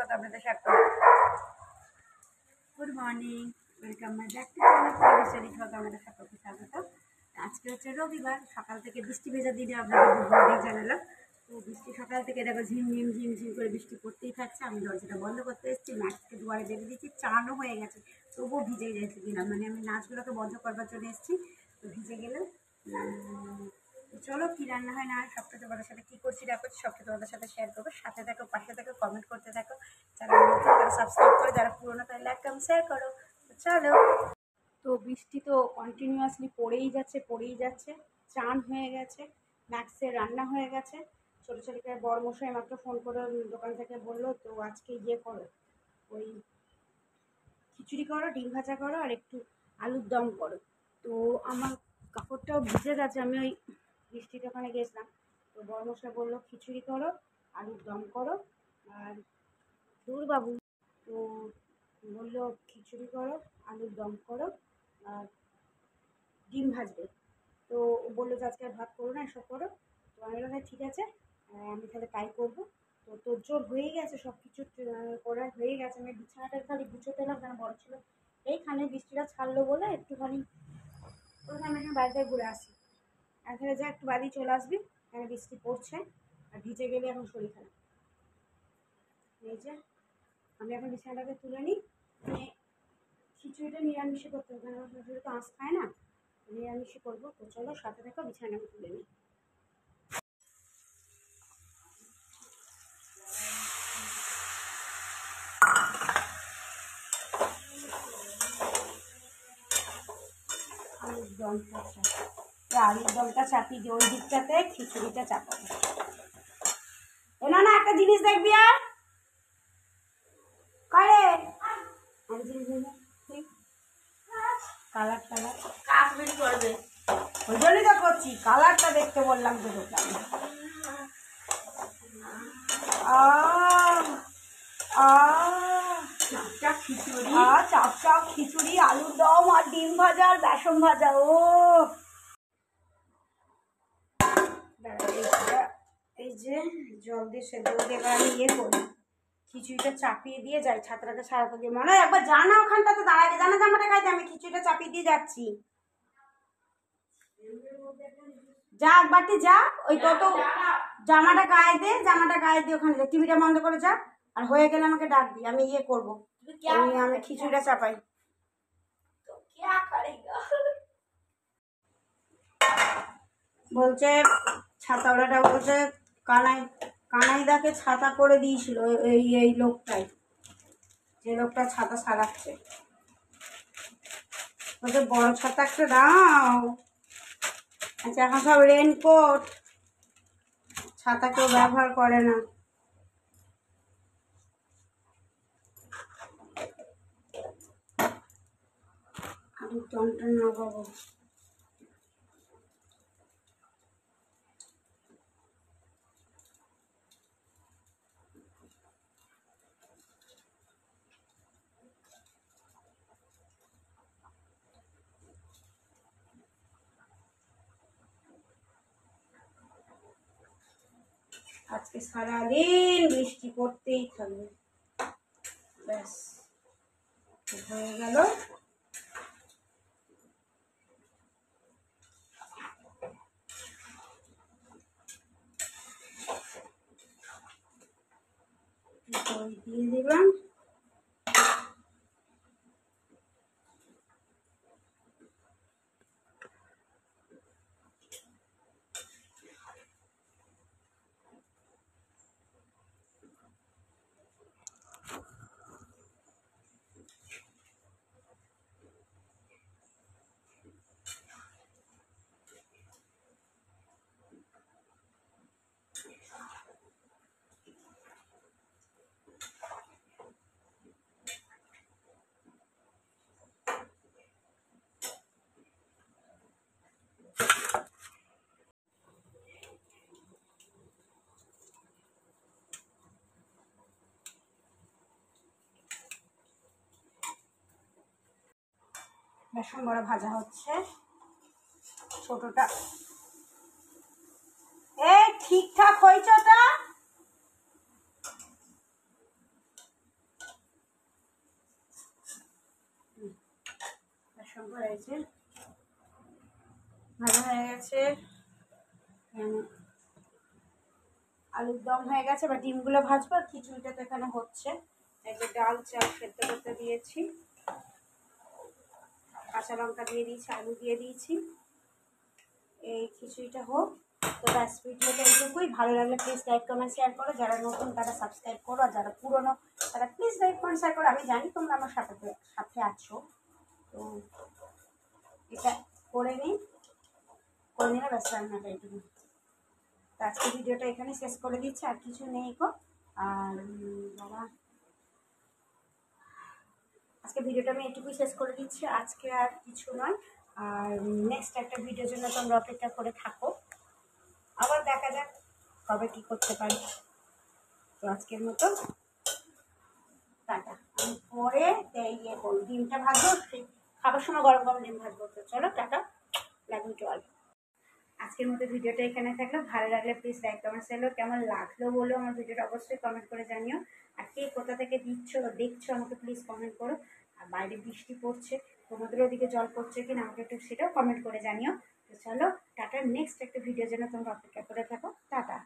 Blog আপনাদের সাথে। Good morning, welcome my back to channel পরিবেশ ব্লগ। আমাদের সকলকে স্বাগত। আজকে হচ্ছে রবিবার, সকাল থেকে বৃষ্টি ভেজা দিনে আপনাদের গুড মর্নিং জানালাম। তো বৃষ্টি সকাল থেকে দেখো ঝিমঝিম ঝিমঝিম করে বৃষ্টি পড়তেই থাকছে। আমি দরজাটা বন্ধ করতে এসেছি, নাচকে দুয়ারে বেঁধে দিচ্ছি, চানও হয়ে গেছে, তবুও ভিজে গেছে কিনা, মানে আমি নাচগুলোকে বন্ধ করবার জন্য এসেছি, তো ভিজে গেলেও চলো কী রান্না হয় না সবটা তোমাদের সাথে কী করছি না করছি সবটা তোমাদের সাথে শেয়ার করবো। সাথে থাকো, পাশে থাকো, কমেন্ট করতে থাকো। যারা নতুন তারা সাবস্ক্রাইব করো, যারা পুরোনো তারা লাইক কমেন্ট শেয়ার করো। চলো। তো বৃষ্টি তো কন্টিনিউয়াসলি পড়েই যাচ্ছে। চান হয়ে গেছে, ম্যাক্সের রান্না হয়ে গেছে। ছোটো ছোটো বড় মশাই মাত্র ফোন করে দোকান থেকে বললো, তো আজকে ইয়ে করো, ওই খিচুড়ি করো, ডিম ভাজা করো, আর একটু আলুর দম করো। তো আমার কাপড়টাও ভিজে গেছে, আমি ওই বৃষ্টির ওখানে গেছিলাম, তো বড় মশাই বললো খিচুড়ি করো, আলুর দম করো। আর বাবু তো বললো খিচুড়ি করো, আলুর দম করো, আর ডিম ভাজবে। তো বললো যে আজকে আর ভাত করো না, এসব করো। তো আমি বললাম ঠিক আছে, আমি তাহলে তাই করবো। তো তোর জোর হয়েই গেছে, সব কিছু করা হয়ে গেছে। আমি বিছানাটা খালি গুছোতে এলাম, কেন বড় ছিল এইখানে, বৃষ্টিটা ছাড়লো বলে একটুখানি ওখানে আমি বাড়িতে ঘুরে আসি। এখানে যা একটু বাড়ি চলে আসবি, এখানে বৃষ্টি পড়ছে আর ভিজে গেলে এখন শরীর খারাপ। এই যে আমি এখন বিছানাটাকে তুলে নিই, মানে খিচুড়িটা নিরামিষে করতে হবে, কারণ শ্বশুরে তো আঁশ খায় না, নিরামিষই করবো। তো চলো সাথে থাকো, বিছানাটাকে তুলে নিই। আলুর দমটা চাপি দিয়ে ওই দিকটাতে খিচুড়িটা চাপাবো। না একটা জিনিস দেখবি, আর কারে কালার কাজ বেরি করবে, ওই জন্যই তো করছি, কালারটা দেখতে বললাম তো তোকে আমি। চাপ চাপ খিচুড়ি, আলুর দম, আর ডিম ভাজা, আর বেসন ভাজা। ও এই যে জল দিয়ে সেদ্ধ দিয়ে এবার আমি ইয়ে করি, খিচুড়িটা চাপিয়ে দিয়ে যাই ছাত্রাকে সারাতে দিয়ে। মনে হয় একবার জানা ওখানটাতে দাঁড়ায়, জামাটা গায়ে আমি খিচুড়িটা চাপিয়ে দিয়ে যাচ্ছি। যা একবারটি যা, ওই তত জামাটা গায়ে দে ওখানে, টিভিটা বন্ধ করে যা। আর হয়ে গেলে আমাকে ডাক দি, আমি ইয়ে করবো, আমি খিচুড়িটা চাপাই। বলছে ছাতাওয়ালাটা বলছে কানাইদাকে ছাতা করে দিয়েছিল এই লোকটাই, যে লোকটা ছাতা সারাচ্ছে। বলছে বড় ছাতা একটা দাও। আচ্ছা এখন সব রেনকোট, ছাতা কেউ ব্যবহার করে না। আমি টনটন না পাবো। আজকে সারাদিন বৃষ্টি পড়তেই থাকবে, ব্যাস হয়ে গেল। দিয়ে দিলাম, বেসন বড়া ভাজা হচ্ছে। ছোটটা ঠিকঠাক হয়েছে, ওটা হয়েছে, ভাজা হয়ে গেছে, আলুর দম হয়ে গেছে। বা ডিমগুলো ভাজবো, আর খিচুড়িটা তো এখানে হচ্ছে। এই যে ডাল চাল সেদ্ধ করতে দিয়েছি, কাঁচা লঙ্কা দিয়ে দিয়েছি, আলু দিয়ে দিয়েছি। এই খিচুড়িটা হোক। তো ব্যাস, ভিডিওটা এইটুকুই। ভালো লাগলে প্লিজ লাইক কমেন্ট শেয়ার করো। যারা নতুন তারা সাবস্ক্রাইব করো, আর যারা পুরনো তারা প্লিজ লাইক কমেন্ট শেয়ার করো। আমি জানি তোমরা আমার সাথে আছো, তো এটা করে নিলে ব্যাস, রান্নাটা এইটুকু। তো আজকে ভিডিওটা এখানে শেষ করে দিচ্ছি, আর কিছু নেই গো। আর বাবা, আজকে ভিডিওটা আমি এটুকুই শেষ করে দিচ্ছি, আজকে আর কিছু নয়। আর নেক্সট একটা ভিডিওর জন্য তোমরা অপেক্ষা করে থাকো, আবার দেখা যাক কবে কি করতে পারি। তো আজকের মতো টাটা। আমি পরে ইয়ে করবো, ডিমটা ভাজবো, খাবার সময় গরম গরম ডিম ভাজবো। তো চলো tata, love you to all. আজকের মতো ভিডিওটা এখানে থাকলো। ভালো লাগলে প্লিজ লাইক কমেন্ট শেয়ার। কেমন লাগলো বলো আমার ভিডিওটা, অবশ্যই কমেন্ট করে জানিও। আর কে কোথা থেকে দেখছো আমাকে প্লিজ কমেন্ট করো। আর বাইরে বৃষ্টি পড়ছে, তোমাদের ওদিকে জল পড়ছে কিনা আমাকে একটু সেটাও কমেন্ট করে জানিও। তো চলো টাটা, নেক্সট একটা ভিডিওর জন্য তোমরা অপেক্ষা করে থাকো। টাটা।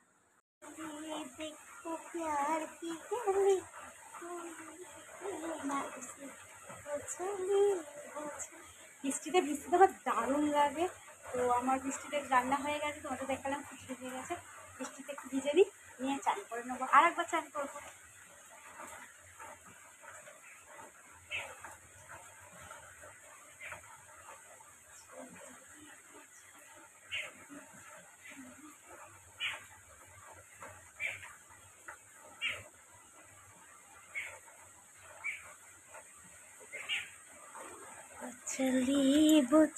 বৃষ্টিতে ভিজতে তো আমার দারুণ লাগে। তো আমার বৃষ্টিতে রান্না হয়ে গেছে, তোমাদের দেখালাম খিচুড়ি হয়ে গেছে। বৃষ্টিতে একটু ভিজে নিয়ে চান করে নেবো, আর একবার চান করবো।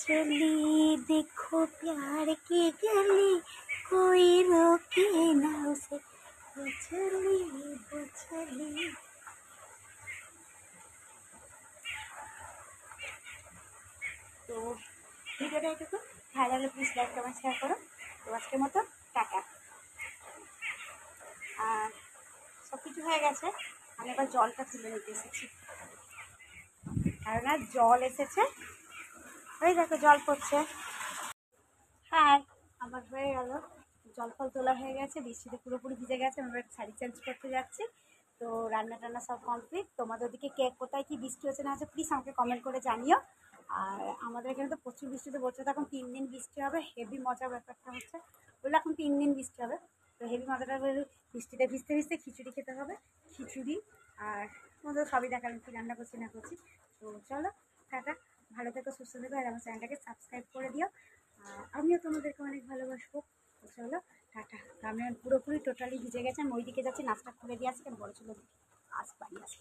चली देखो प्यार की गली, कोई रोके ना उसे। चली তো ভিডিওটা এটুকু। ভালো লাগলে প্লিজ লাইক কমেন্ট শেয়ার করো। তো আজকের মতো টাটা। আর সব কিছু হয়ে গেছে, আমি এবার জলটা তুলে নিতে এসেছি, কারণ আর জল এসেছে। ওই দেখো জল পড়ছে। হ্যাঁ, আমার হয়ে গেল, জল ফল তোলা হয়ে গেছে, বৃষ্টিতে পুরোপুরি ভিজে গেছে। আমরা শাড়ি চেঞ্জ করতে যাচ্ছি। তো রান্না টান্না সব কমপ্লিট। তোমাদের ওদিকে কে কোথায় কি বৃষ্টি হচ্ছে না আছে প্লিজ আমাকে কমেন্ট করে জানিও। আর আমাদের এখানে তো প্রচুর বৃষ্টিতে বলছে, তো এখন 3 দিন বৃষ্টি হবে। হেভি মজার ব্যাপারটা হচ্ছে বললে এখন 3 দিন বৃষ্টি হবে। তো হেভি মজাটা বলে বৃষ্টিতে ভিজতে ভিজতে খিচুড়ি খেতে হবে। খিচুড়ি আর তোমাদের সবই দেখালাম কি রান্না করছি না করছি। তো চলো টাটা, ভালো থেকো, সুস্থ থেকো, আর আমার চ্যানেলটাকে সাবস্ক্রাইব করে দিও। আমিও তোমাদেরকে অনেক ভালোবাসবো। তো চলো টাটা। আমি পুরোপুরি টোটালি ভিজে গেছে, আমি ওইদিকে যাচ্ছি, নাচটা খুলে দিয়ে আসছি, বড় ছিল আজ বাড়ি আসি।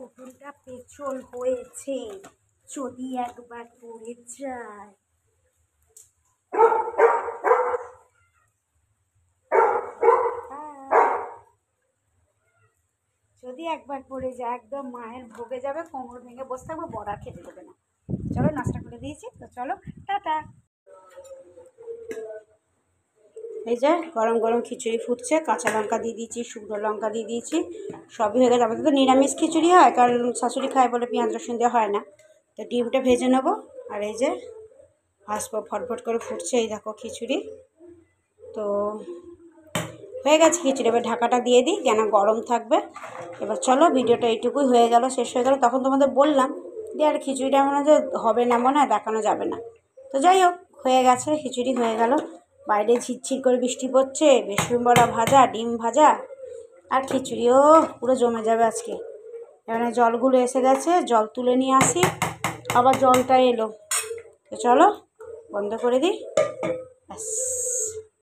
উঠোনটা পেছল হয়েছে, যদি একবার পড়ে যায়। যদি একবার পড়ে যায় একদম মায়ের ভোগে যাবে, কোমর ভেঙে বসে থাকবো, বড়া খেতে দেবে না। চলো নাস্তা করে দিয়েছি, তো চলো টাটা। এই যে গরম গরম খিচুড়ি ফুটছে, কাঁচা লঙ্কা দিয়ে দিয়েছি, শুকনো লঙ্কা দিয়ে দিয়েছি, সবই হয়ে গেছে। আমাদের তো নিরামিষ খিচুড়ি হয়, কারণ শাশুড়ি খায় বলে পেঁয়াজ রসুন দেওয়া হয় না। তো ডিমটা ভেজে নেবো। আর এই যে হাসপো ফটফট করে ফুটছে, এই দেখো খিচুড়ি তো হয়ে গেছে। খিচুড়ি এবার ঢাকাটা দিয়ে দিই, যেন গরম থাকবে। এবার চলো ভিডিওটা এইটুকুই হয়ে গেল, শেষ হয়ে গেল। তখন তোমাদের বললাম যে আর খিচুড়িটা মনে হয় যে হবে না, মনে হয় দেখানো যাবে না। তো যাই হোক, হয়ে গেছে, খিচুড়ি হয়ে গেল। বাইরে ঝিরঝির করে বৃষ্টি পড়ছে, বেসন বড়া ভাজা, ডিম ভাজা আর খিচুড়িও পুরো জমে যাবে আজকে। এখানে জলগুলো এসে গেছে, জল তুলে নিয়ে আসি, আবার জলটা এলো। তো চলো বন্ধ করে দিই, ব্যাস।